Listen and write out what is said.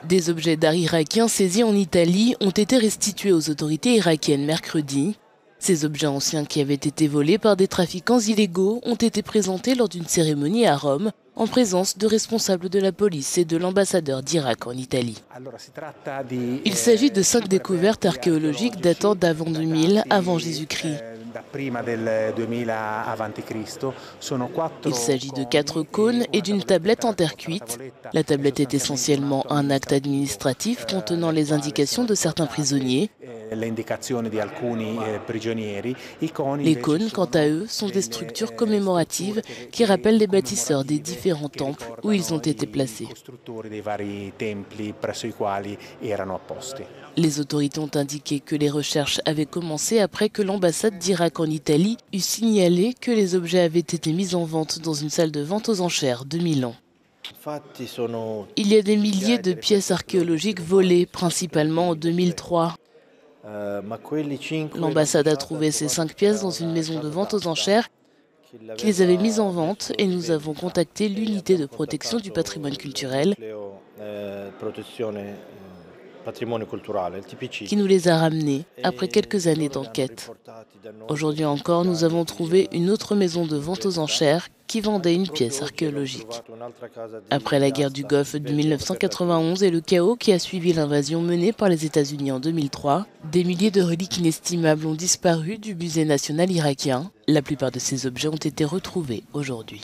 Des objets d'art irakiens saisis en Italie ont été restitués aux autorités irakiennes mercredi. Ces objets anciens qui avaient été volés par des trafiquants illégaux ont été présentés lors d'une cérémonie à Rome en présence de responsables de la police et de l'ambassadeur d'Irak en Italie. Il s'agit de 5 découvertes archéologiques datant d'avant 2000 avant Jésus-Christ. Il s'agit de 4 cônes et d'une tablette en terre cuite. La tablette est essentiellement un acte administratif contenant les indications de certains prisonniers. Les cônes, quant à eux, sont des structures commémoratives qui rappellent les bâtisseurs des différents temples où ils ont été placés. Les autorités ont indiqué que les recherches avaient commencé après que l'ambassade d'Irak en Italie eut signalé que les objets avaient été mis en vente dans une salle de vente aux enchères de Milan. Il y a des milliers de pièces archéologiques volées, principalement en 2003. L'ambassade a trouvé ces 5 pièces dans une maison de vente aux enchères qui les avait mises en vente et nous avons contacté l'unité de protection du patrimoine culturel qui nous les a ramenées après quelques années d'enquête. Aujourd'hui encore, nous avons trouvé une autre maison de vente aux enchères qui vendait une pièce archéologique. Après la guerre du Golfe de 1991 et le chaos qui a suivi l'invasion menée par les États-Unis en 2003, des milliers de reliques inestimables ont disparu du musée national irakien. La plupart de ces objets ont été retrouvés aujourd'hui.